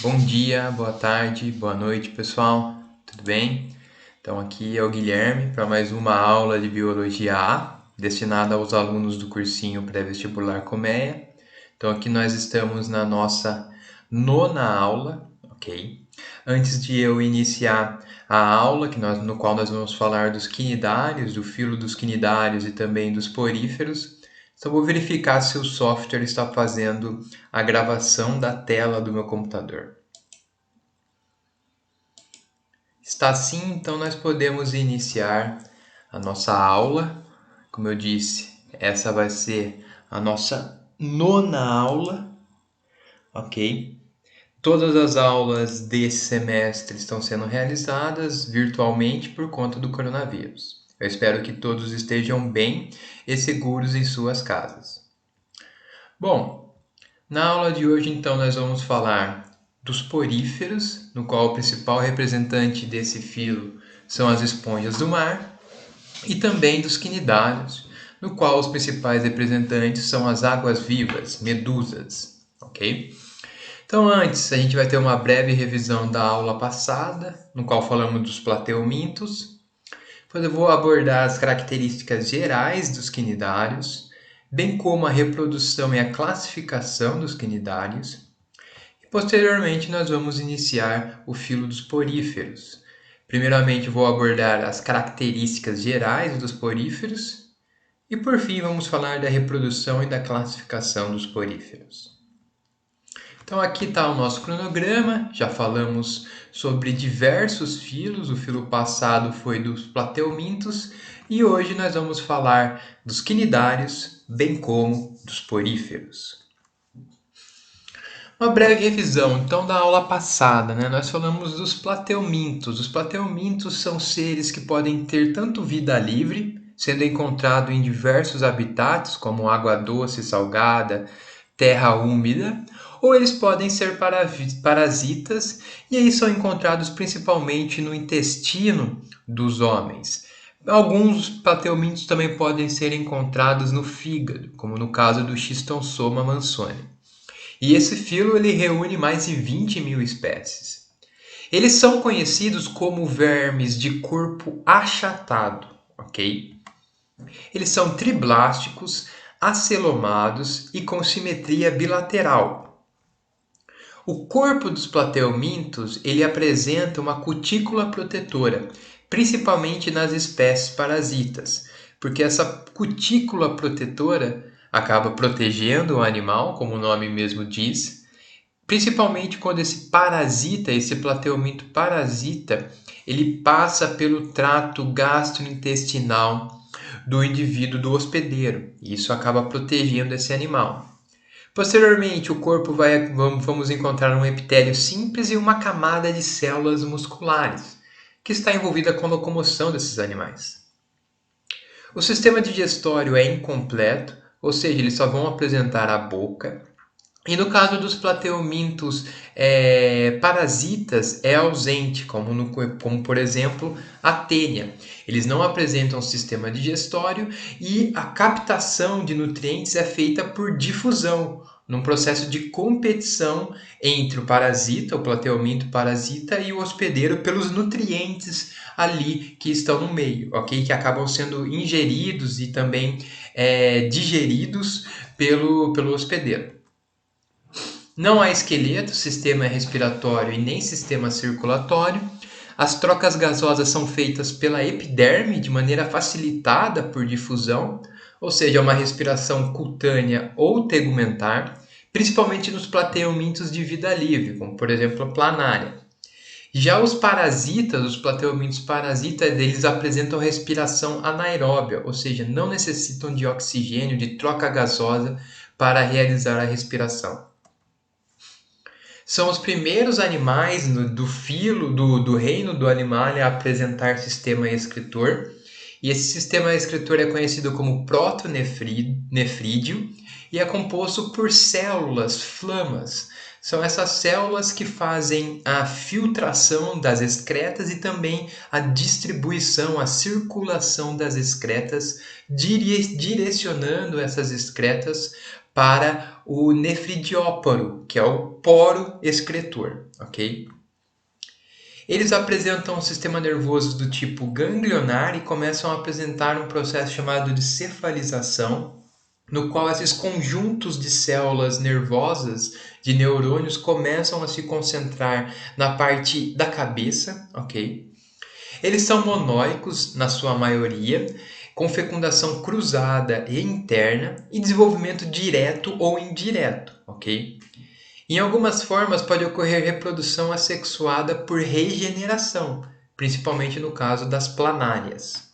Bom dia, boa tarde, boa noite, pessoal. Tudo bem? Então, aqui é o Guilherme para mais uma aula de Biologia A, destinada aos alunos do cursinho pré-vestibular Colmeia. Então, aqui nós estamos na nossa nona aula, ok? Antes de eu iniciar a aula, no qual nós vamos falar dos quinidários, do filo dos quinidários e também dos poríferos, só vou verificar se o software está fazendo a gravação da tela do meu computador. Está sim, então nós podemos iniciar a nossa aula. Como eu disse, essa vai ser a nossa nona aula, ok? Todas as aulas desse semestre estão sendo realizadas virtualmente por conta do coronavírus. Eu espero que todos estejam bem e seguros em suas casas. Bom, na aula de hoje, então, nós vamos falar dos poríferos, no qual o principal representante desse filo são as esponjas do mar, e também dos quinidários, no qual os principais representantes são as águas-vivas, medusas, ok? Então, antes, a gente vai ter uma breve revisão da aula passada, no qual falamos dos plateumintos. Depois eu vou abordar as características gerais dos quinidários, bem como a reprodução e a classificação dos quinidários. E posteriormente nós vamos iniciar o filo dos poríferos. Primeiramente vou abordar as características gerais dos poríferos e por fim vamos falar da reprodução e da classificação dos poríferos. Então aqui está o nosso cronograma, já falamos sobre diversos filos, o filo passado foi dos plateumintos e hoje nós vamos falar dos quinidários, bem como dos poríferos. Uma breve revisão, então, da aula passada, né? Nós falamos dos plateumintos. Os plateumintos são seres que podem ter tanto vida livre, sendo encontrado em diversos habitats, como água doce, salgada, terra úmida, ou eles podem ser parasitas e aí são encontrados principalmente no intestino dos homens. Alguns plateumintos também podem ser encontrados no fígado, como no caso do Schistosoma mansoni. E esse filo ele reúne mais de 20 mil espécies. Eles são conhecidos como vermes de corpo achatado, ok? Eles são triblásticos, acelomados e com simetria bilateral. O corpo dos plateumintos ele apresenta uma cutícula protetora, principalmente nas espécies parasitas, porque essa cutícula protetora acaba protegendo o animal, como o nome mesmo diz, principalmente quando esse parasita, esse plateuminto parasita, ele passa pelo trato gastrointestinal do indivíduo, do hospedeiro. E isso acaba protegendo esse animal. Posteriormente, o corpo vamos encontrar um epitélio simples e uma camada de células musculares, que está envolvida com a locomoção desses animais. O sistema digestório é incompleto, ou seja, eles só vão apresentar a boca. E no caso dos plateumintos parasitas é ausente, como por exemplo a tênia. Eles não apresentam sistema digestório e a captação de nutrientes é feita por difusão, num processo de competição entre o parasita, o plateuminto parasita e o hospedeiro pelos nutrientes ali que estão no meio, ok? Que acabam sendo ingeridos e também digeridos pelo hospedeiro. Não há esqueleto, sistema respiratório e nem sistema circulatório. As trocas gasosas são feitas pela epiderme de maneira facilitada por difusão, ou seja, uma respiração cutânea ou tegumentar, principalmente nos plateumintos de vida livre, como por exemplo a planária. Já os parasitas, os plateumintos parasitas, eles apresentam respiração anaeróbia, ou seja, não necessitam de oxigênio, de troca gasosa para realizar a respiração. São os primeiros animais do filo, do reino do animal a apresentar sistema excretor. E esse sistema excretor é conhecido como protonefrídeo e é composto por células flamas. São essas células que fazem a filtração das excretas e também a distribuição, a circulação das excretas, direcionando essas excretas para o nefridióporo, que é o poro excretor, ok? Eles apresentam um sistema nervoso do tipo ganglionar e começam a apresentar um processo chamado de cefalização, no qual esses conjuntos de células nervosas, de neurônios, começam a se concentrar na parte da cabeça, ok? Eles são monóicos, na sua maioria, com fecundação cruzada e interna e desenvolvimento direto ou indireto, ok? Em algumas formas pode ocorrer reprodução assexuada por regeneração, principalmente no caso das planárias.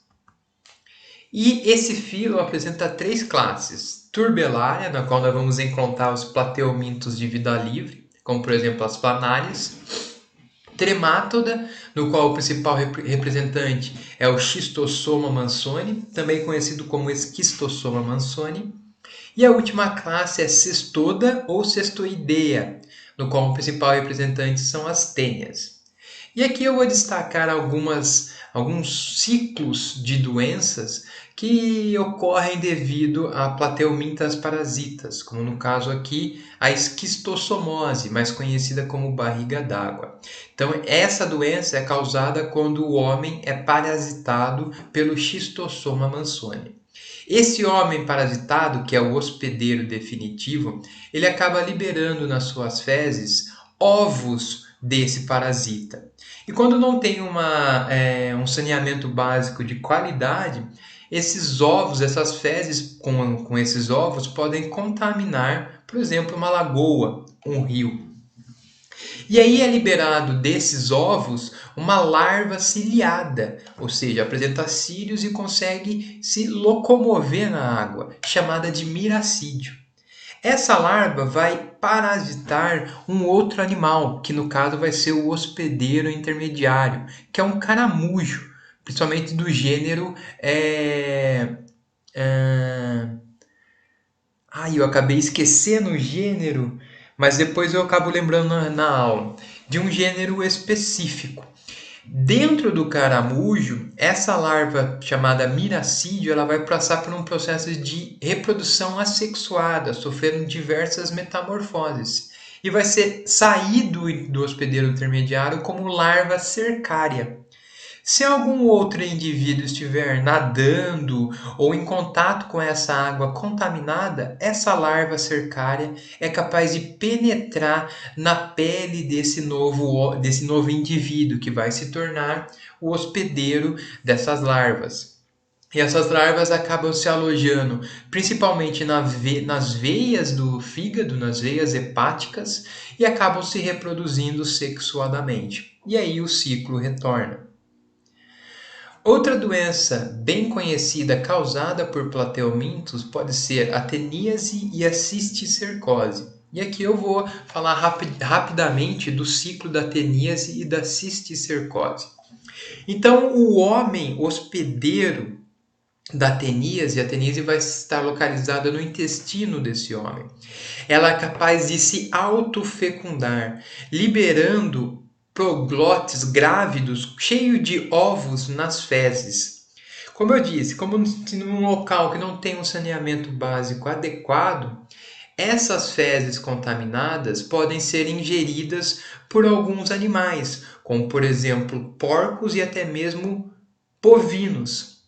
E esse filo apresenta três classes: turbelária, na qual nós vamos encontrar os plateumintos de vida livre, como por exemplo as planárias; tremátoda, no qual o principal representante é o Schistossoma mansoni, também conhecido como Esquistossoma mansoni; e a última classe é cestoda ou cestoidea, no qual o principal representante são as tênias. E aqui eu vou destacar alguns ciclos de doenças que ocorrem devido a plateumintas parasitas, como no caso aqui a esquistossomose, mais conhecida como barriga d'água. Então, essa doença é causada quando o homem é parasitado pelo Schistossoma mansoni. Esse homem parasitado, que é o hospedeiro definitivo, ele acaba liberando nas suas fezes ovos desse parasita. E quando não tem um saneamento básico de qualidade, esses ovos, essas fezes com esses ovos podem contaminar, por exemplo, uma lagoa, um rio. E aí é liberado desses ovos uma larva ciliada, ou seja, apresenta cílios e consegue se locomover na água, chamada de miracídio. Essa larva vai parasitar um outro animal, que no caso vai ser o hospedeiro intermediário, que é um caramujo, principalmente do gênero. Eu acabei esquecendo o gênero, mas depois eu acabo lembrando na aula, de um gênero específico. Dentro do caramujo, essa larva chamada miracídio, ela vai passar por um processo de reprodução assexuada, sofrendo diversas metamorfoses, e vai sair do hospedeiro intermediário como larva cercária. Se algum outro indivíduo estiver nadando ou em contato com essa água contaminada, essa larva cercária é capaz de penetrar na pele desse novo indivíduo, que vai se tornar o hospedeiro dessas larvas. E essas larvas acabam se alojando principalmente nas veias do fígado, nas veias hepáticas, e acabam se reproduzindo sexuadamente. E aí o ciclo retorna. Outra doença bem conhecida causada por plateumintos pode ser a teníase e a cisticercose. E aqui eu vou falar rapidamente do ciclo da teníase e da cisticercose. Então, o homem hospedeiro da teníase, a teníase vai estar localizada no intestino desse homem. Ela é capaz de se autofecundar, liberando proglotes grávidos cheios de ovos nas fezes. Como eu disse, como num local que não tem um saneamento básico adequado, essas fezes contaminadas podem ser ingeridas por alguns animais, como por exemplo porcos e até mesmo bovinos.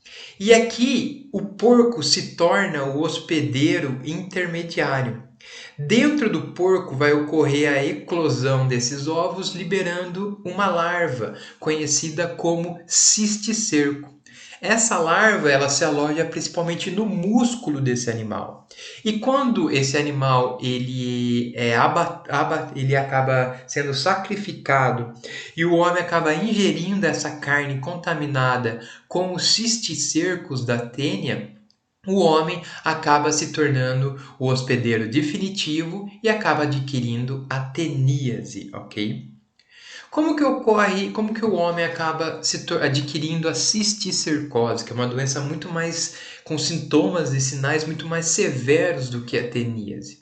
E aqui o porco se torna o hospedeiro intermediário. Dentro do porco vai ocorrer a eclosão desses ovos, liberando uma larva, conhecida como cisticerco. Essa larva ela se aloja principalmente no músculo desse animal. E quando esse animal ele acaba sendo sacrificado e o homem acaba ingerindo essa carne contaminada com os cisticercos da tênia, o homem acaba se tornando o hospedeiro definitivo e acaba adquirindo a teníase, ok? Como que o homem acaba adquirindo a cisticercose, que é uma doença muito mais com sintomas e sinais muito mais severos do que a teníase?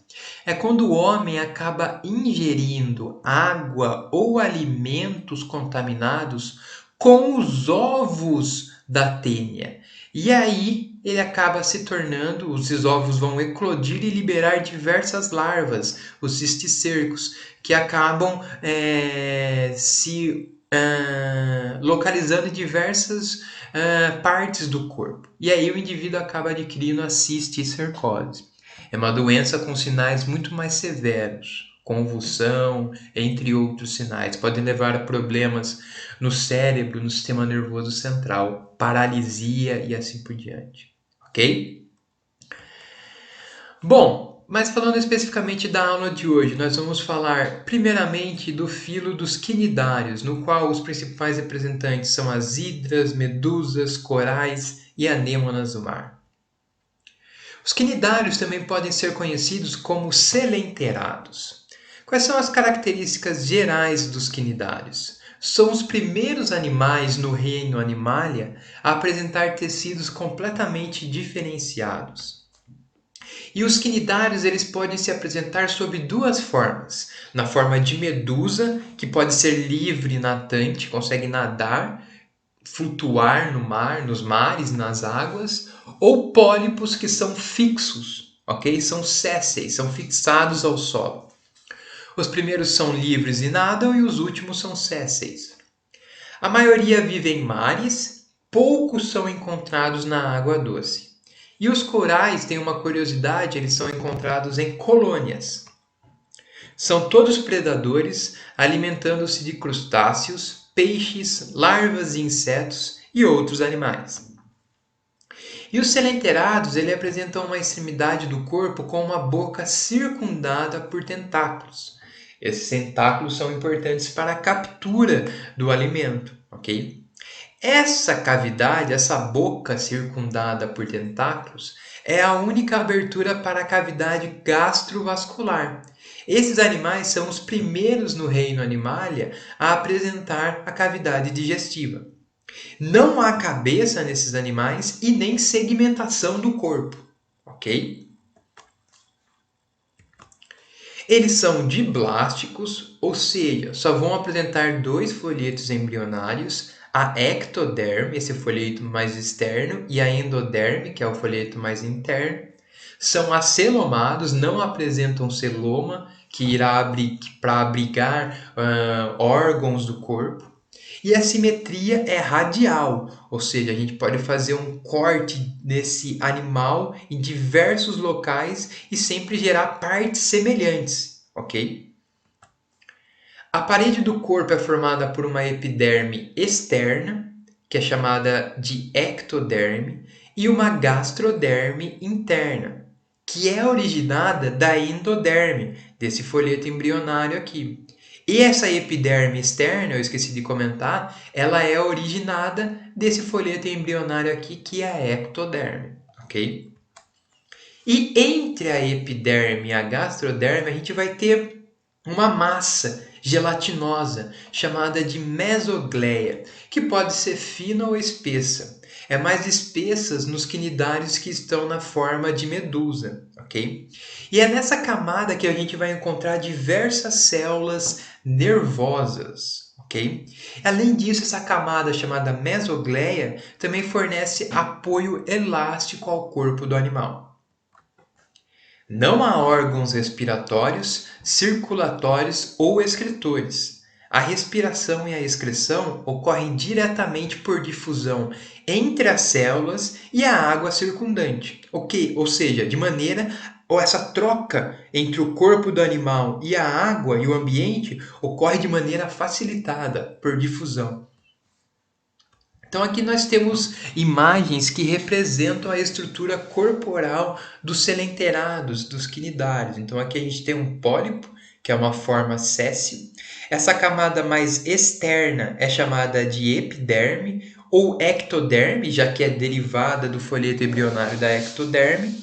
É quando o homem acaba ingerindo água ou alimentos contaminados com os ovos da tênia. E aí ele acaba se tornando, os ovos vão eclodir e liberar diversas larvas, os cisticercos, que acabam se localizando em diversas partes do corpo. E aí o indivíduo acaba adquirindo a cisticercose. É uma doença com sinais muito mais severos, convulsão, entre outros sinais. Podem levar a problemas no cérebro, no sistema nervoso central, paralisia e assim por diante. Ok? Bom, mas falando especificamente da aula de hoje, nós vamos falar primeiramente do filo dos quinidários, no qual os principais representantes são as hidras, medusas, corais e anêmonas do mar. Os quinidários também podem ser conhecidos como selenterados. Quais são as características gerais dos quinidários? São os primeiros animais no reino Animalia a apresentar tecidos completamente diferenciados. E os quinidários eles podem se apresentar sob duas formas. Na forma de medusa, que pode ser livre, natante, consegue nadar, flutuar no mar, nos mares, nas águas, ou pólipos que são fixos, ok? São sésseis, são fixados ao solo. Os primeiros são livres e nadam e os últimos são sésseis. A maioria vive em mares, poucos são encontrados na água doce. E os corais têm uma curiosidade, eles são encontrados em colônias. São todos predadores, alimentando-se de crustáceos, peixes, larvas de insetos e outros animais. E os selenterados ele apresentam uma extremidade do corpo com uma boca circundada por tentáculos. Esses tentáculos são importantes para a captura do alimento, ok? Essa cavidade, essa boca circundada por tentáculos, é a única abertura para a cavidade gastrovascular. Esses animais são os primeiros no reino Animalia a apresentar a cavidade digestiva. Não há cabeça nesses animais e nem segmentação do corpo, ok? Eles são diblásticos, ou seja, só vão apresentar dois folhetos embrionários, a ectoderme, esse folheto mais externo, e a endoderme, que é o folheto mais interno. São acelomados, não apresentam celoma, que irá para abrigar órgãos do corpo. E a simetria é radial, ou seja, a gente pode fazer um corte nesse animal em diversos locais e sempre gerar partes semelhantes, ok? A parede do corpo é formada por uma epiderme externa, que é chamada de ectoderme, e uma gastroderme interna, que é originada da endoderme, desse folheto embrionário aqui. E essa epiderme externa, eu esqueci de comentar, ela é originada desse folheto embrionário aqui, que é a ectoderme, ok? E entre a epiderme e a gastroderme, a gente vai ter uma massa gelatinosa chamada de mesogleia, que pode ser fina ou espessa. É mais espessas nos quinidários que estão na forma de medusa, ok? E é nessa camada que a gente vai encontrar diversas células nervosas, ok? Além disso, essa camada chamada mesogleia também fornece apoio elástico ao corpo do animal. Não há órgãos respiratórios, circulatórios ou excretores. A respiração e a excreção ocorrem diretamente por difusão entre as células e a água circundante, ok? Ou seja, de maneira ou essa troca entre o corpo do animal e a água e o ambiente ocorre de maneira facilitada por difusão. Então aqui nós temos imagens que representam a estrutura corporal dos selenterados, dos quinidários. Então aqui a gente tem um pólipo, que é uma forma séssil. Essa camada mais externa é chamada de epiderme ou ectoderme, já que é derivada do folheto embrionário da ectoderme.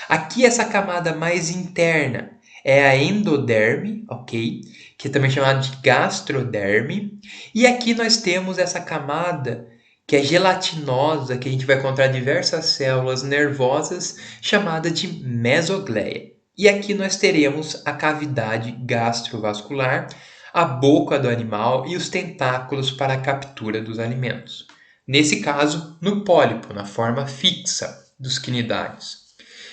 Aqui essa camada mais interna é a endoderme, ok? Que é também chamada de gastroderme. E aqui nós temos essa camada que é gelatinosa, que a gente vai encontrar diversas células nervosas, chamada de mesogleia. E aqui nós teremos a cavidade gastrovascular, a boca do animal e os tentáculos para a captura dos alimentos. Nesse caso, no pólipo, na forma fixa, dos quinidários.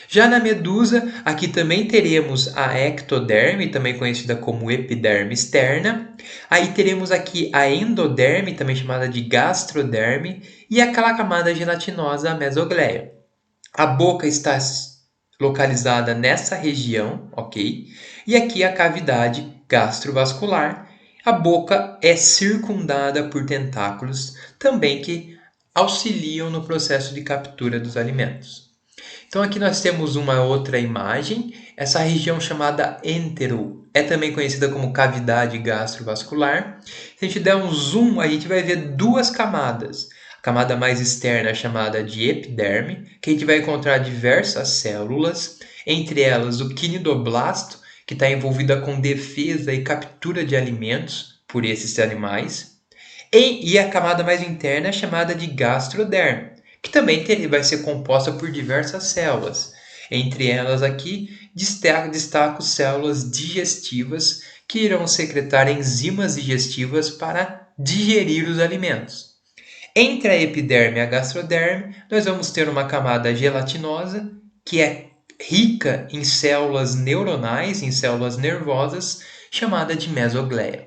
Já na medusa, aqui também teremos a ectoderme, também conhecida como epiderme externa. Aí teremos aqui a endoderme, também chamada de gastroderme, e aquela camada gelatinosa, a mesogleia. A boca está localizada nessa região, ok? E aqui a cavidade gastrovascular. A boca é circundada por tentáculos, também que auxiliam no processo de captura dos alimentos. Então aqui nós temos uma outra imagem. Essa região chamada entero é também conhecida como cavidade gastrovascular. Se a gente der um zoom, a gente vai ver duas camadas. A camada mais externa é chamada de epiderme, que a gente vai encontrar diversas células, entre elas o quinidoblasto, que está envolvida com defesa e captura de alimentos por esses animais. E a camada mais interna é chamada de gastroderme, que também vai ser composta por diversas células. Entre elas aqui, destaco células digestivas que irão secretar enzimas digestivas para digerir os alimentos. Entre a epiderme e a gastroderme, nós vamos ter uma camada gelatinosa, que é rica em células neuronais, em células nervosas, chamada de mesogleia.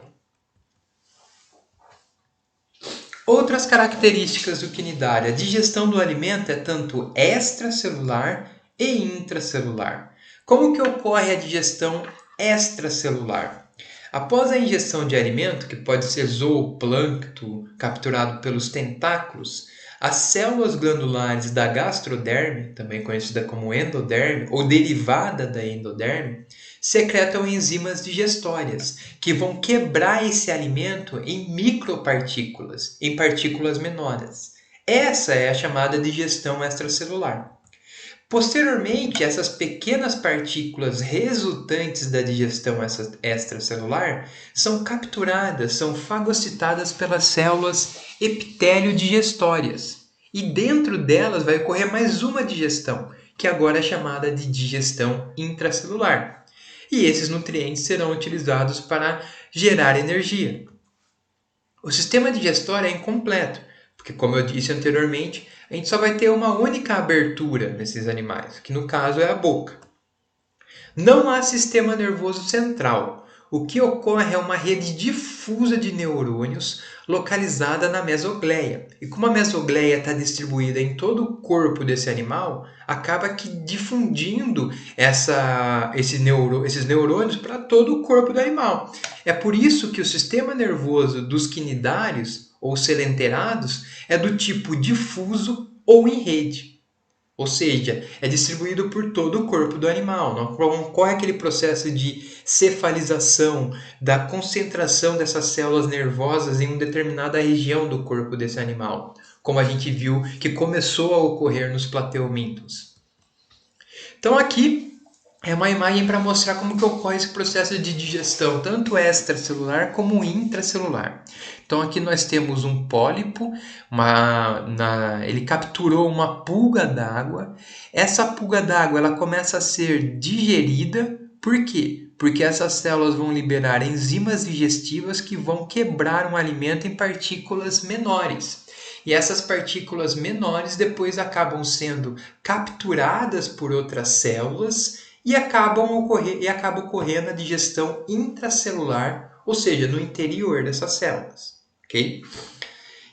Outras características do quinidário. A digestão do alimento é tanto extracelular e intracelular. Como que ocorre a digestão extracelular? Após a ingestão de alimento, que pode ser zooplâncton capturado pelos tentáculos, as células glandulares da gastroderme, também conhecida como endoderme, ou derivada da endoderme, secretam enzimas digestórias, que vão quebrar esse alimento em micropartículas, em partículas menores. Essa é a chamada digestão extracelular. Posteriormente, essas pequenas partículas resultantes da digestão extracelular são capturadas, são fagocitadas pelas células epitélio-digestórias. E dentro delas vai ocorrer mais uma digestão, que agora é chamada de digestão intracelular. E esses nutrientes serão utilizados para gerar energia. O sistema digestório é incompleto, porque, como eu disse anteriormente, a gente só vai ter uma única abertura nesses animais, que no caso é a boca. Não há sistema nervoso central. O que ocorre é uma rede difusa de neurônios localizada na mesogleia. E como a mesogleia está distribuída em todo o corpo desse animal, acaba que difundindo esses neurônios para todo o corpo do animal. É por isso que o sistema nervoso dos quinidários, ou selenterados, é do tipo difuso ou em rede. Ou seja, é distribuído por todo o corpo do animal. Não ocorre aquele processo de cefalização, da concentração dessas células nervosas em uma determinada região do corpo desse animal, como a gente viu que começou a ocorrer nos plateumintos. Então aqui é uma imagem para mostrar como que ocorre esse processo de digestão, tanto extracelular como intracelular. Então aqui nós temos um pólipo, ele capturou uma pulga d'água. Essa pulga d'água ela começa a ser digerida. Por quê? Porque essas células vão liberar enzimas digestivas que vão quebrar um alimento em partículas menores. E essas partículas menores depois acabam sendo capturadas por outras células e acaba ocorrendo a digestão intracelular, ou seja, no interior dessas células. Okay?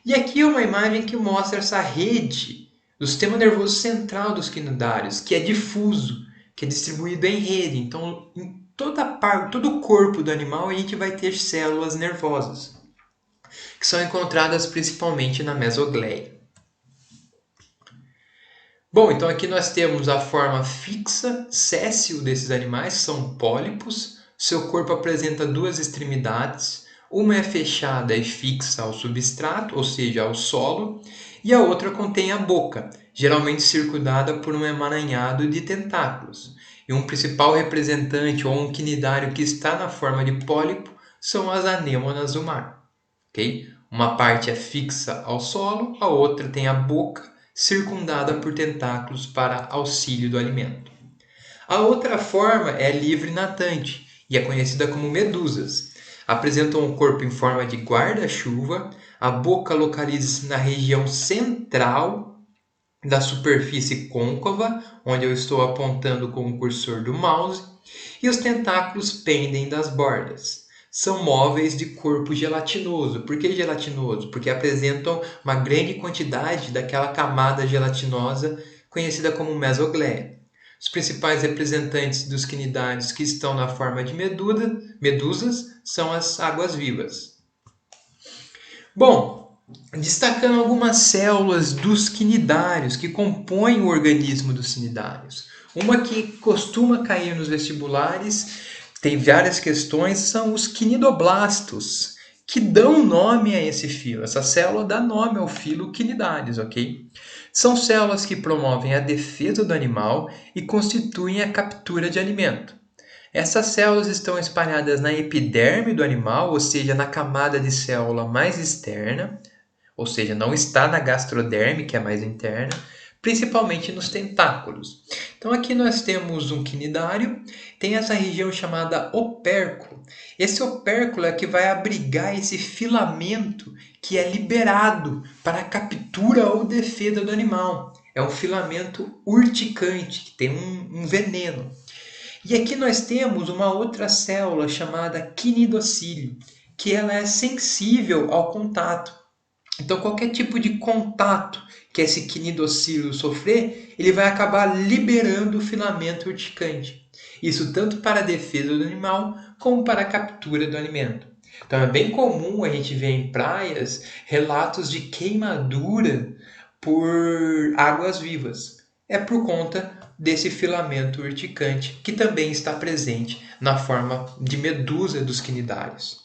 E aqui é uma imagem que mostra essa rede do sistema nervoso central dos quinidários, que é difuso, que é distribuído em rede. Então, em todo o corpo do animal, a gente vai ter células nervosas, que são encontradas principalmente na mesogleia. Bom, então aqui nós temos a forma fixa, séssil desses animais, são pólipos. Seu corpo apresenta duas extremidades, uma é fechada e fixa ao substrato, ou seja, ao solo, e a outra contém a boca, geralmente circundada por um emaranhado de tentáculos. E um principal representante ou um quinidário que está na forma de pólipo são as anêmonas do mar. Okay? Uma parte é fixa ao solo, a outra tem a boca circundada por tentáculos para auxílio do alimento. A outra forma é livre natante e é conhecida como medusas. Apresentam um corpo em forma de guarda-chuva, a boca localiza-se na região central da superfície côncava, onde eu estou apontando com o cursor do mouse, e os tentáculos pendem das bordas. São móveis de corpo gelatinoso. Por que gelatinoso? Porque apresentam uma grande quantidade daquela camada gelatinosa conhecida como mesogleia. Os principais representantes dos quinidários que estão na forma de medusas são as águas-vivas. Bom, destacando algumas células dos quinidários que compõem o organismo dos quinidários. Uma que costuma cair nos vestibulares, tem várias questões, são os quinidoblastos, que dão nome a esse filo. Essa célula dá nome ao filo quinidários, ok? São células que promovem a defesa do animal e constituem a captura de alimento. Essas células estão espalhadas na epiderme do animal, ou seja, na camada de célula mais externa, ou seja, não está na gastroderme, que é mais interna, principalmente nos tentáculos. Então aqui nós temos um quinidário, tem essa região chamada opérculo. Esse opérculo é que vai abrigar esse filamento que é liberado para a captura ou defesa do animal. É um filamento urticante, que tem um veneno. E aqui nós temos uma outra célula chamada quinidocílio, que ela é sensível ao contato. Então, qualquer tipo de contato que esse quinidocílio sofrer, ele vai acabar liberando o filamento urticante. Isso tanto para a defesa do animal, como para a captura do alimento. Então, é bem comum a gente ver em praias relatos de queimadura por águas-vivas. É por conta desse filamento urticante que também está presente na forma de medusa dos quinidários.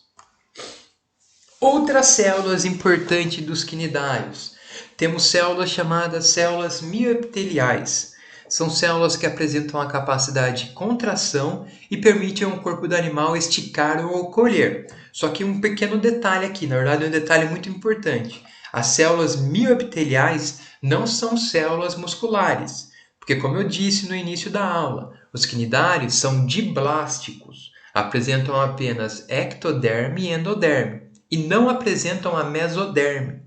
Outras células importantes dos quinidários. Temos células chamadas células mioepiteliais. São células que apresentam a capacidade de contração e permitem ao corpo do animal esticar ou colher. Só que um pequeno detalhe aqui, na verdade é um detalhe muito importante. As células mioepiteliais não são células musculares, porque como eu disse no início da aula, os quinidários são diblásticos, apresentam apenas ectoderme e endoderme, e não apresentam a mesoderme.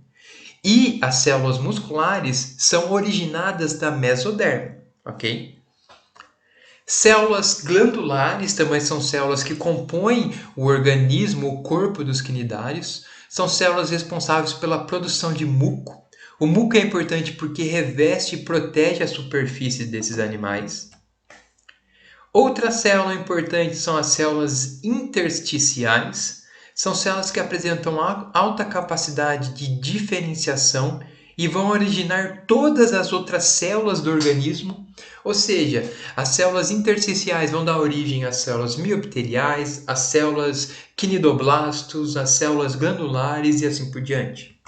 E as células musculares são originadas da mesoderme, ok? Células glandulares também são células que compõem o organismo, o corpo dos quinidários. São células responsáveis pela produção de muco. O muco é importante porque reveste e protege a superfície desses animais. Outra célula importante são as células intersticiais. São células que apresentam alta capacidade de diferenciação e vão originar todas as outras células do organismo. Ou seja, as células intersticiais vão dar origem às células mioepiteliais, às células quinidoblastos, às células glandulares e assim por diante.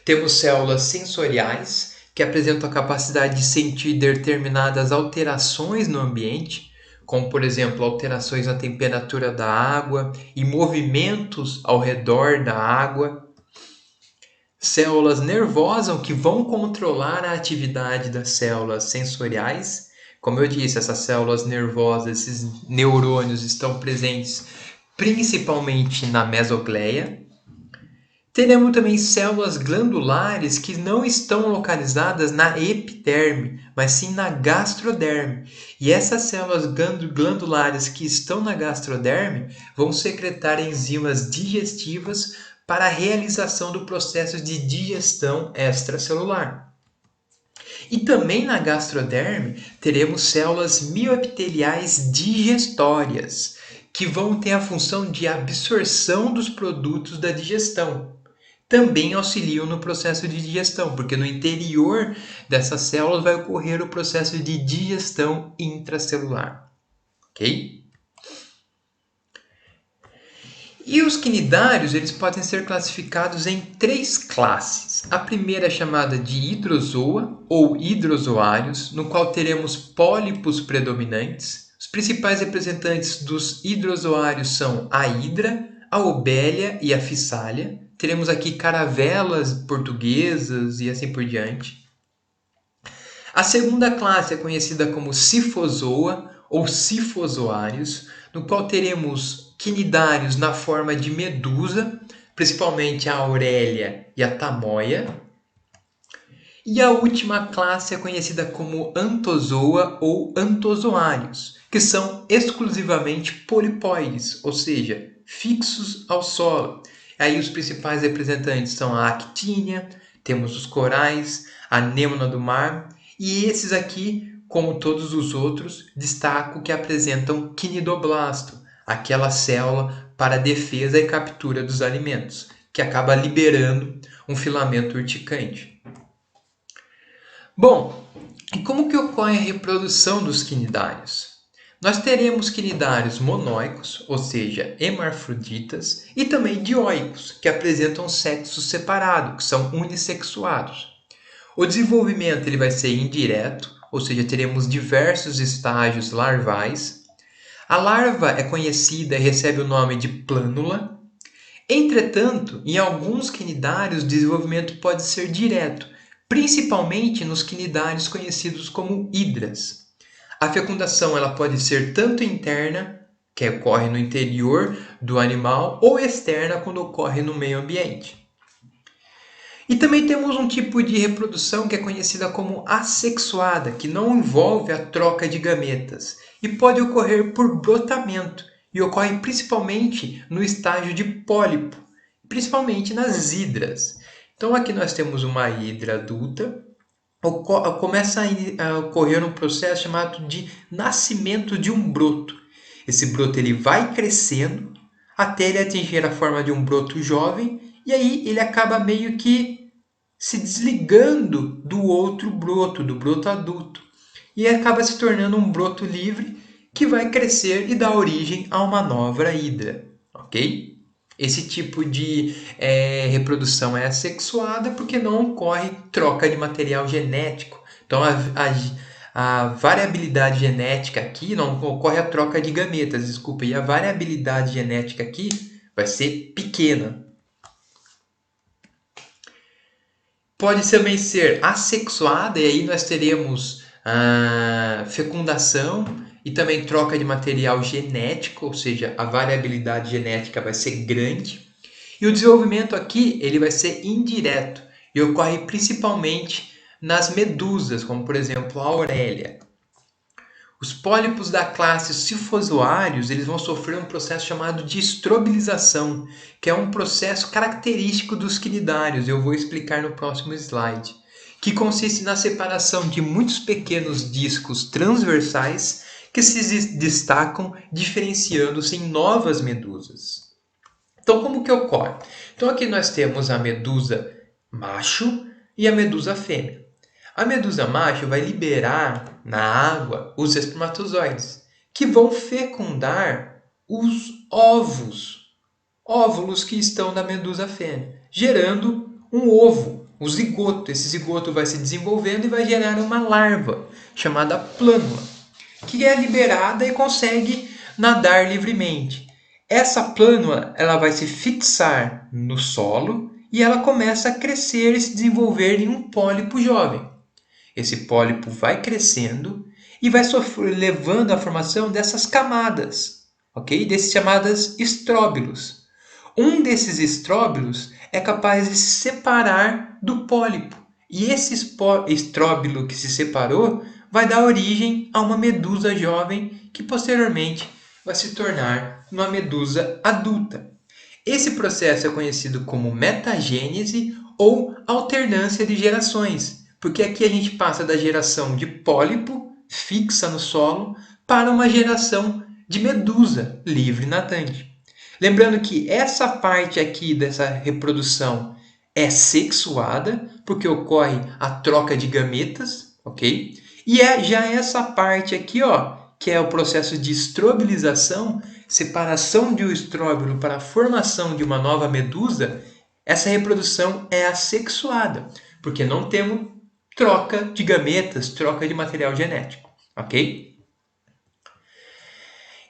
Temos células sensoriais, que apresentam a capacidade de sentir determinadas alterações no ambiente, como por exemplo alterações na temperatura da água e movimentos ao redor da água. Células nervosas que vão controlar a atividade das células sensoriais. Como eu disse, essas células nervosas, esses neurônios estão presentes principalmente na mesogleia. Teremos também células glandulares que não estão localizadas na epiderme, mas sim na gastroderme. E essas células glandulares que estão na gastroderme vão secretar enzimas digestivas para a realização do processo de digestão extracelular. E também na gastroderme teremos células mioepiteliais digestórias, que vão ter a função de absorção dos produtos da digestão. Também auxiliam no processo de digestão, porque no interior dessas células vai ocorrer o processo de digestão intracelular. Ok? E os quinidários eles podem ser classificados em 3 classes. A primeira é chamada de hidrozoa ou hidrozoários, no qual teremos pólipos predominantes. Os principais representantes dos hidrozoários são a hidra, a obélia e a fissália. Teremos aqui caravelas portuguesas e assim por diante. A segunda classe é conhecida como sifozoa ou sifozoários, no qual teremos quinidários na forma de medusa, principalmente a aurélia e a tamoia. E a última classe é conhecida como Anthozoa ou Anthozoários, que são exclusivamente polipóides, ou seja, fixos ao solo. Aí os principais representantes são a actínia, temos os corais, a anêmona do mar, e esses aqui, como todos os outros, destaco que apresentam quinidoblasto, aquela célula para defesa e captura dos alimentos, que acaba liberando um filamento urticante. Bom, e como que ocorre a reprodução dos quinidários? Nós teremos quinidários monóicos, ou seja, hermafroditas, e também dioicos, que apresentam sexo separado, que são unissexuados. O desenvolvimento ele vai ser indireto, ou seja, teremos diversos estágios larvais. A larva é conhecida e recebe o nome de plânula. Entretanto, em alguns quinidários o desenvolvimento pode ser direto, principalmente nos quinidários conhecidos como hidras. A fecundação ela pode ser tanto interna, que ocorre no interior do animal, ou externa, quando ocorre no meio ambiente. E também temos um tipo de reprodução que é conhecida como assexuada, que não envolve a troca de gametas e pode ocorrer por brotamento e ocorre principalmente no estágio de pólipo, principalmente nas hidras. Então aqui nós temos uma hidra adulta, começa a ocorrer um processo chamado de nascimento de um broto. Esse broto ele vai crescendo até ele atingir a forma de um broto jovem e aí ele acaba meio que se desligando do outro broto, do broto adulto. E acaba se tornando um broto livre que vai crescer e dar origem a uma nova hidra. Ok? Esse tipo de reprodução é assexuada porque não ocorre troca de material genético. Então a variabilidade genética aqui não ocorre a troca de gametas, desculpa, e a variabilidade genética aqui vai ser pequena. Pode também ser assexuada, e aí nós teremos fecundação e também troca de material genético, ou seja, a variabilidade genética vai ser grande. E o desenvolvimento aqui ele vai ser indireto e ocorre principalmente nas medusas, como por exemplo a aurélia. Os pólipos da classe Scyphozoários eles vão sofrer um processo chamado de estrobilização, que é um processo característico dos quinidários, eu vou explicar no próximo slide, que consiste na separação de muitos pequenos discos transversais que se destacam diferenciando-se em novas medusas. Então, como que ocorre? Então, aqui nós temos a medusa macho e a medusa fêmea. A medusa macho vai liberar na água os espermatozoides, que vão fecundar os óvulos que estão na medusa fêmea, gerando um ovo, o zigoto. Esse zigoto vai se desenvolvendo e vai gerar uma larva, chamada plânula, que é liberada e consegue nadar livremente. Essa plânula ela vai se fixar no solo e ela começa a crescer e se desenvolver em um pólipo jovem. Esse pólipo vai crescendo e vai levando à formação dessas camadas, ok? Desses chamadas estróbilos. Um desses estróbilos é capaz de se separar do pólipo. E esse estróbilo que se separou vai dar origem a uma medusa jovem que posteriormente vai se tornar uma medusa adulta. Esse processo é conhecido como metagênese ou alternância de gerações, porque aqui a gente passa da geração de pólipo, fixa no solo, para uma geração de medusa, livre nadante. Lembrando que essa parte aqui dessa reprodução é sexuada, porque ocorre a troca de gametas, ok? E já essa parte aqui, ó, que é o processo de estrobilização, separação de um estróbilo para a formação de uma nova medusa, essa reprodução é assexuada, porque não temos troca de gametas, troca de material genético, ok?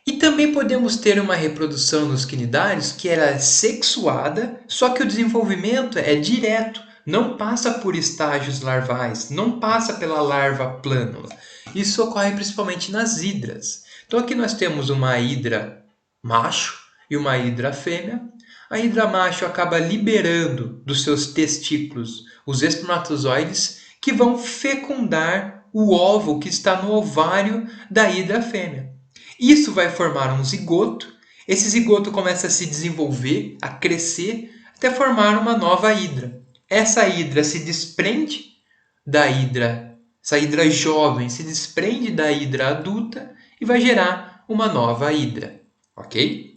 E também podemos ter uma reprodução nos quinidários que ela é sexuada, só que o desenvolvimento é direto, não passa por estágios larvais, não passa pela larva plânula. Isso ocorre principalmente nas hidras. Então aqui nós temos uma hidra macho e uma hidra fêmea. A hidra macho acaba liberando dos seus testículos os espermatozoides que vão fecundar o óvulo que está no ovário da hidra fêmea. Isso vai formar um zigoto. Esse zigoto começa a se desenvolver, a crescer, até formar uma nova hidra. Essa hidra se desprende da hidra, essa hidra jovem se desprende da hidra adulta e vai gerar uma nova hidra, ok?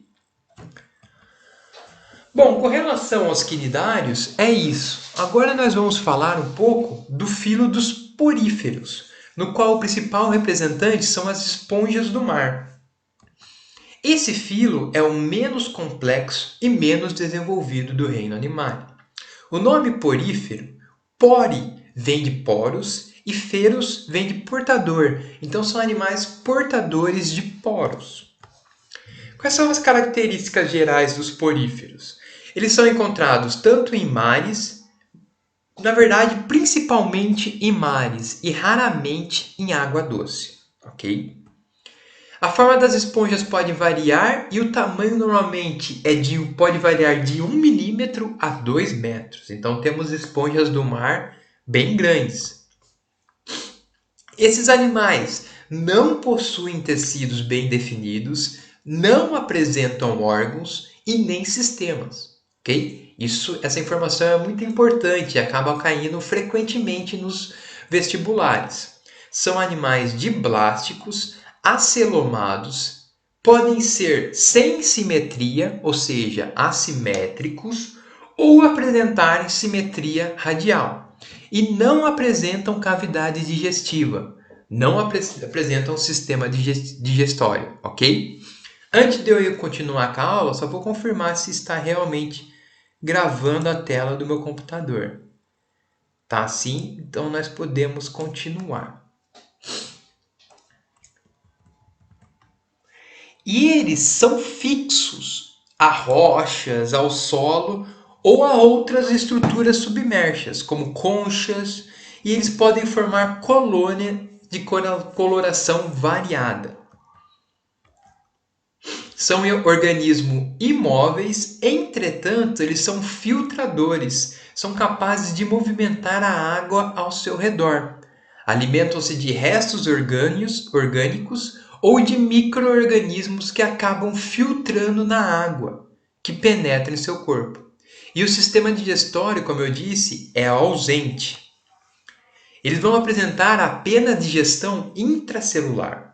Bom, com relação aos quinidários, é isso. Agora nós vamos falar um pouco do filo dos poríferos, no qual o principal representante são as esponjas do mar. Esse filo é o menos complexo e menos desenvolvido do reino animal. O nome porífero, pori, vem de poros e feros vem de portador. Então são animais portadores de poros. Quais são as características gerais dos poríferos? Eles são encontrados tanto em mares, na verdade, principalmente em mares e raramente em água doce, ok? A forma das esponjas pode variar e o tamanho normalmente pode variar de 1 milímetro a 2 metros. Então temos esponjas do mar bem grandes. Esses animais não possuem tecidos bem definidos, não apresentam órgãos e nem sistemas, ok? Essa informação é muito importante e acaba caindo frequentemente nos vestibulares. São animais diblásticos, acelomados, podem ser sem simetria, ou seja, assimétricos, ou apresentarem simetria radial. E não apresentam cavidade digestiva, não apresentam sistema digestório, ok? Antes de eu continuar com a aula, só vou confirmar se está realmente gravando a tela do meu computador. Tá sim? Então nós podemos continuar. E eles são fixos a rochas, ao solo ou a outras estruturas submersas, como conchas, e eles podem formar colônia de coloração variada. São organismos imóveis, entretanto, eles são filtradores, são capazes de movimentar a água ao seu redor. Alimentam-se de restos orgânicos ou de micro-organismos que acabam filtrando na água que penetra em seu corpo. E o sistema digestório, como eu disse, é ausente. Eles vão apresentar apenas digestão intracelular.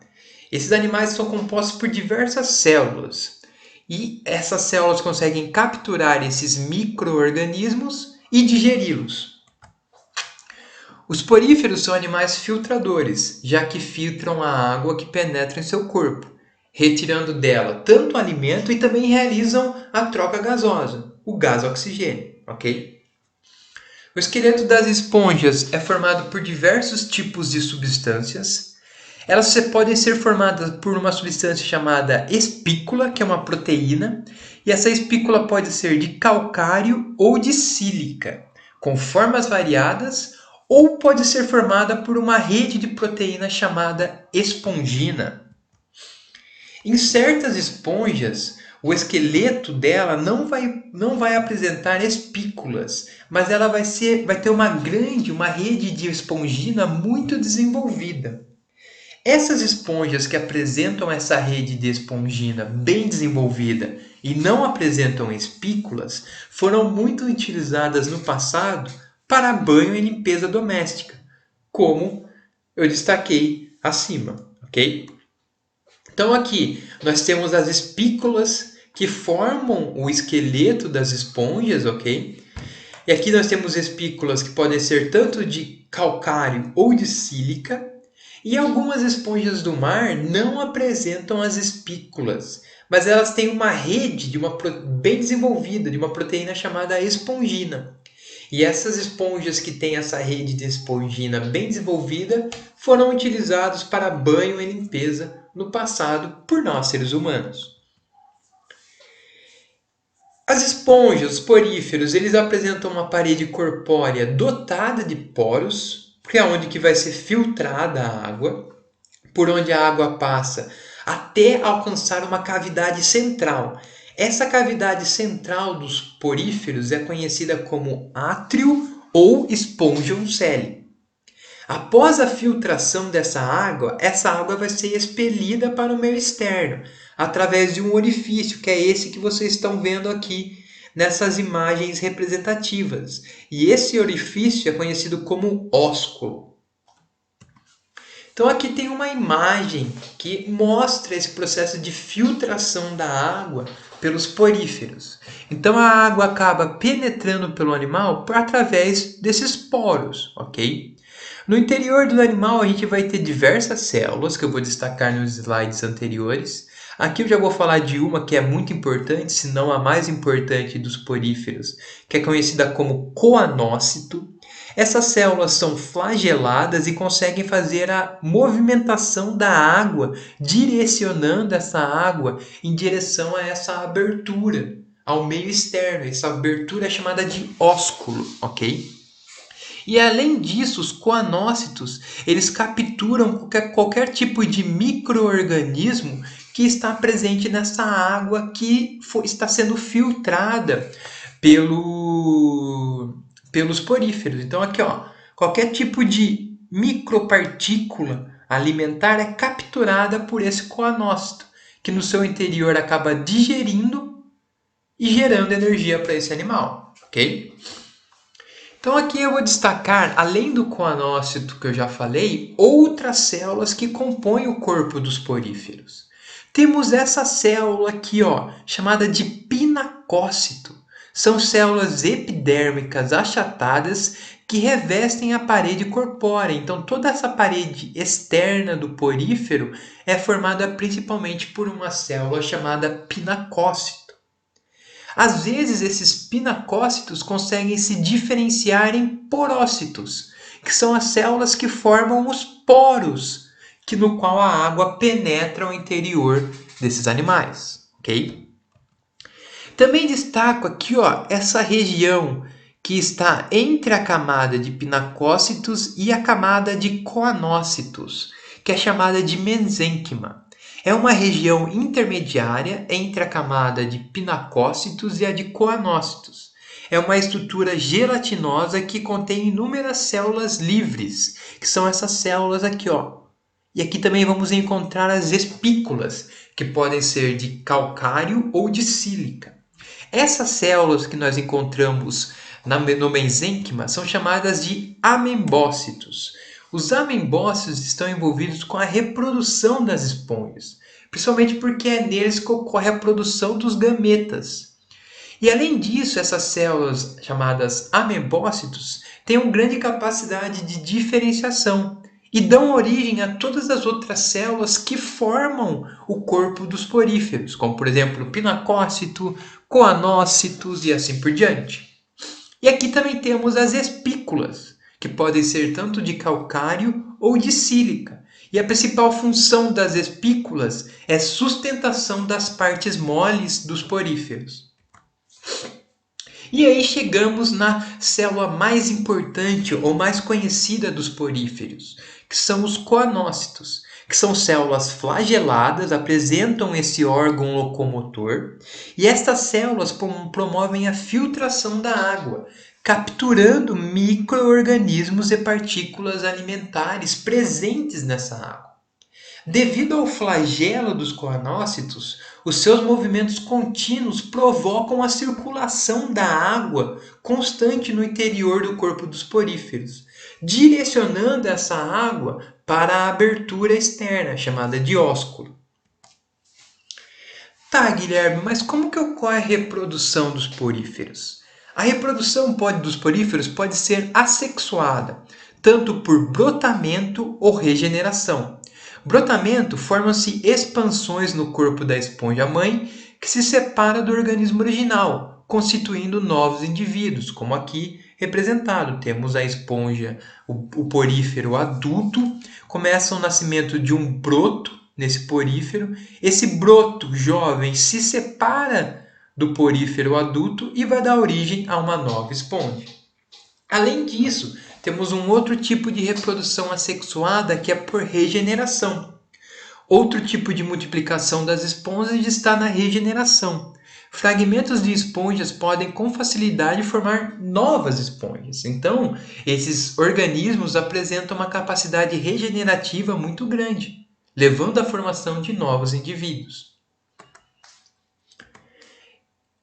Esses animais são compostos por diversas células. E essas células conseguem capturar esses micro-organismos e digeri-los. Os poríferos são animais filtradores, já que filtram a água que penetra em seu corpo, retirando dela tanto alimento e também realizam a troca gasosa, o gás oxigênio, ok? O esqueleto das esponjas é formado por diversos tipos de substâncias. Elas podem ser formadas por uma substância chamada espícula, que é uma proteína, e essa espícula pode ser de calcário ou de sílica, com formas variadas, ou pode ser formada por uma rede de proteína chamada espongina. Em certas esponjas, o esqueleto dela não vai apresentar espículas, mas ela vai ter uma rede de espongina muito desenvolvida. Essas esponjas que apresentam essa rede de espongina bem desenvolvida e não apresentam espículas foram muito utilizadas no passado para banho e limpeza doméstica, como eu destaquei acima, ok? Então aqui nós temos as espículas que formam o esqueleto das esponjas, ok? E aqui nós temos espículas que podem ser tanto de calcário ou de sílica, e algumas esponjas do mar não apresentam as espículas, mas elas têm uma rede bem desenvolvida de uma proteína chamada espongina. E essas esponjas que têm essa rede de espongina bem desenvolvida foram utilizadas para banho e limpeza no passado por nós seres humanos. As esponjas, os poríferos, eles apresentam uma parede corpórea dotada de poros, que é onde que vai ser filtrada a água, por onde a água passa, até alcançar uma cavidade central. Essa cavidade central dos poríferos é conhecida como átrio ou espongium celi. Após a filtração dessa água, essa água vai ser expelida para o meio externo, através de um orifício, que é esse que vocês estão vendo aqui nessas imagens representativas. E esse orifício é conhecido como ósculo. Então aqui tem uma imagem que mostra esse processo de filtração da água pelos poríferos. Então a água acaba penetrando pelo animal através desses poros, ok? No interior do animal a gente vai ter diversas células, que eu vou destacar nos slides anteriores. Aqui eu já vou falar de uma que é muito importante, se não a mais importante dos poríferos, que é conhecida como coanócito. Essas células são flageladas e conseguem fazer a movimentação da água, direcionando essa água em direção a essa abertura, ao meio externo. Essa abertura é chamada de ósculo, ok? E além disso, os coanócitos, eles capturam qualquer tipo de micro-organismo que está presente nessa água que está sendo filtrada pelos poríferos. Então aqui, ó, qualquer tipo de micropartícula alimentar é capturada por esse coanócito, que no seu interior acaba digerindo e gerando energia para esse animal, ok? Então aqui eu vou destacar, além do coanócito que eu já falei, outras células que compõem o corpo dos poríferos. Temos essa célula aqui, ó, chamada de pinacócito. São células epidérmicas achatadas que revestem a parede corpórea. Então toda essa parede externa do porífero é formada principalmente por uma célula chamada pinacócito. Às vezes, esses pinacócitos conseguem se diferenciar em porócitos, que são as células que formam os poros, no qual a água penetra o interior desses animais, ok? Também destaco aqui, ó, essa região que está entre a camada de pinacócitos e a camada de coanócitos, que é chamada de mesênquima. É uma região intermediária entre a camada de pinacócitos e a de coanócitos. É uma estrutura gelatinosa que contém inúmeras células livres, que são essas células aqui, ó. E aqui também vamos encontrar as espículas, que podem ser de calcário ou de sílica. Essas células que nós encontramos no mesênquima são chamadas de amembócitos. Os amembócitos estão envolvidos com a reprodução das esponjas, principalmente porque é neles que ocorre a produção dos gametas. E além disso, essas células chamadas amembócitos têm uma grande capacidade de diferenciação e dão origem a todas as outras células que formam o corpo dos poríferos, como por exemplo pinacócito, coanócitos e assim por diante. E aqui também temos as espículas, que podem ser tanto de calcário ou de sílica. E a principal função das espículas é sustentação das partes moles dos poríferos. E aí chegamos na célula mais importante ou mais conhecida dos poríferos, que são os coanócitos, que são células flageladas, apresentam esse órgão locomotor, e estas células promovem a filtração da água, capturando micro-organismos e partículas alimentares presentes nessa água. Devido ao flagelo dos coanócitos, os seus movimentos contínuos provocam a circulação da água constante no interior do corpo dos poríferos, direcionando essa água para a abertura externa, chamada de ósculo. Tá, Guilherme, mas como que ocorre a reprodução dos poríferos? A reprodução dos poríferos pode ser assexuada, tanto por brotamento ou regeneração. Brotamento formam-se expansões no corpo da esponja-mãe que se separa do organismo original, constituindo novos indivíduos, como aqui representado. Temos a esponja, o porífero adulto, começa o nascimento de um broto nesse porífero. Esse broto jovem se separa do porífero adulto e vai dar origem a uma nova esponja. Além disso, temos um outro tipo de reprodução assexuada que é por regeneração. Outro tipo de multiplicação das esponjas está na regeneração. fragmentos de esponjas podem com facilidade formar novas esponjas. Então, esses organismos apresentam uma capacidade regenerativa muito grande, levando à formação de novos indivíduos.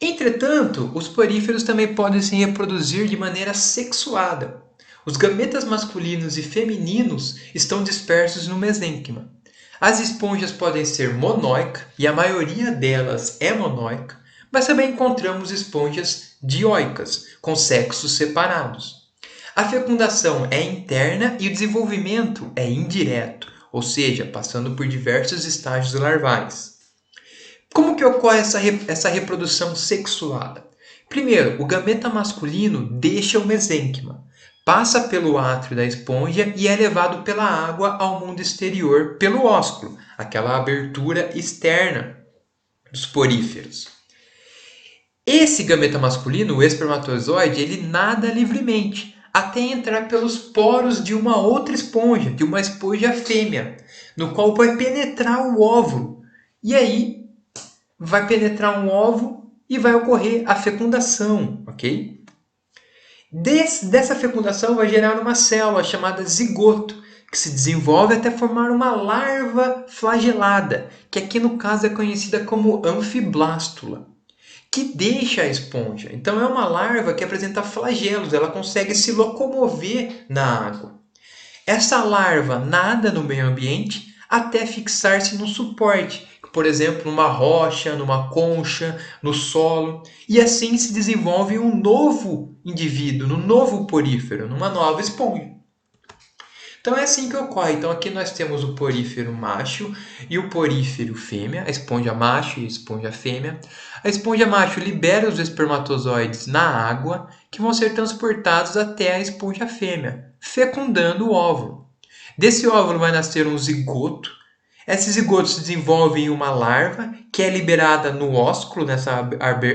Entretanto, os poríferos também podem se reproduzir de maneira sexuada. Os gametas masculinos e femininos estão dispersos no mesênquima. As esponjas podem ser monóica, e a maioria delas é monóica, mas também encontramos esponjas dioicas, com sexos separados. A fecundação é interna e o desenvolvimento é indireto, ou seja, passando por diversos estágios larvais. Como que ocorre essa reprodução sexuada? Primeiro, o gameta masculino deixa o mesênquima, passa pelo átrio da esponja e é levado pela água ao mundo exterior pelo ósculo, aquela abertura externa dos poríferos. Esse gameta masculino, o espermatozoide, ele nada livremente, até entrar pelos poros de uma outra esponja, de uma esponja fêmea, no qual vai penetrar o óvulo. E aí vai penetrar um óvulo e vai ocorrer a fecundação, ok? Dessa fecundação vai gerar uma célula chamada zigoto, que se desenvolve até formar uma larva flagelada, que aqui no caso é conhecida como anfiblástula, que deixa a esponja. Então é uma larva que apresenta flagelos, ela consegue se locomover na água. Essa larva nada no meio ambiente até fixar-se num suporte, por exemplo, numa rocha, numa concha, no solo, e assim se desenvolve um novo indivíduo, um novo porífero, numa nova esponja. Então é assim que ocorre. Então aqui nós temos o porífero macho e o porífero fêmea, a esponja macho e a esponja fêmea. A esponja macho libera os espermatozoides na água, que vão ser transportados até a esponja fêmea, fecundando o óvulo. Desse óvulo vai nascer um zigoto. Esse zigoto se desenvolve em uma larva, que é liberada no ósculo, nessa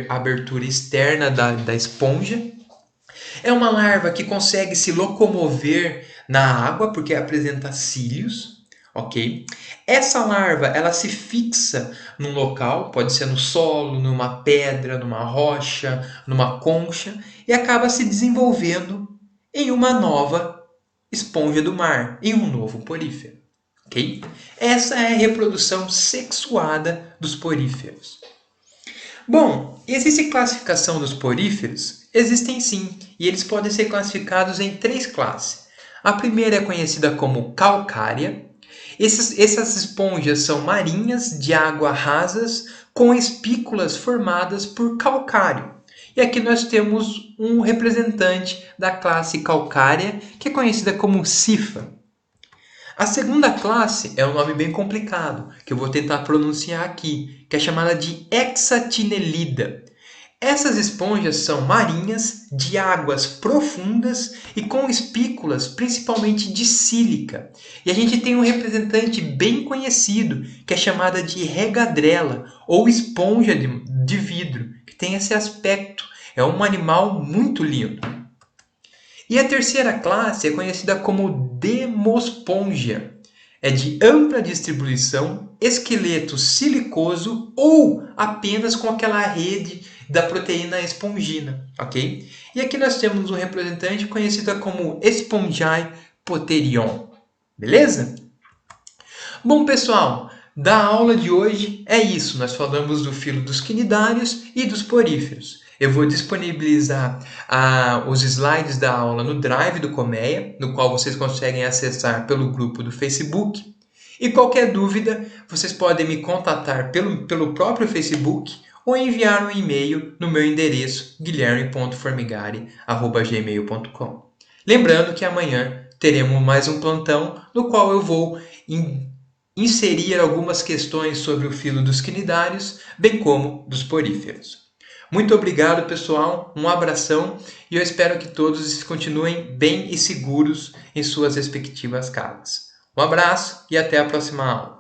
abertura externa da esponja. É uma larva que consegue se locomover na água, porque apresenta cílios, ok? Essa larva, ela se fixa num local, pode ser no solo, numa pedra, numa rocha, numa concha, e acaba se desenvolvendo em uma nova esponja do mar, em um novo porífero, ok? Essa é a reprodução sexuada dos poríferos. Bom, existe classificação dos poríferos? Existem sim, e eles podem ser classificados em 3 classes. A primeira é conhecida como calcária. Essas esponjas são marinhas de água rasas com espículas formadas por calcário. E aqui nós temos um representante da classe calcária, que é conhecida como Sifa. A segunda classe é um nome bem complicado, que eu vou tentar pronunciar aqui, que é chamada de Hexatinelida. Essas esponjas são marinhas, de águas profundas e com espículas principalmente de sílica. E a gente tem um representante bem conhecido, que é chamada de regadrela, ou esponja de vidro, que tem esse aspecto. É um animal muito lindo. E a terceira classe é conhecida como Demospongia. É de ampla distribuição, esqueleto silicoso ou apenas com aquela rede da proteína espongina, ok? E aqui nós temos um representante conhecido como Spongiae poterion, beleza? Bom, pessoal, da aula de hoje é isso. Nós falamos do filo dos quinidários e dos poríferos. Eu vou disponibilizar os slides da aula no Drive do Colmeia, no qual vocês conseguem acessar pelo grupo do Facebook. E qualquer dúvida, vocês podem me contatar pelo próprio Facebook ou enviar um e-mail no meu endereço guilherme.formigari@gmail.com. Lembrando que amanhã teremos mais um plantão no qual eu vou inserir algumas questões sobre o filo dos quinidários, bem como dos poríferos. Muito obrigado, pessoal, um abração e eu espero que todos continuem bem e seguros em suas respectivas casas. Um abraço e até a próxima aula.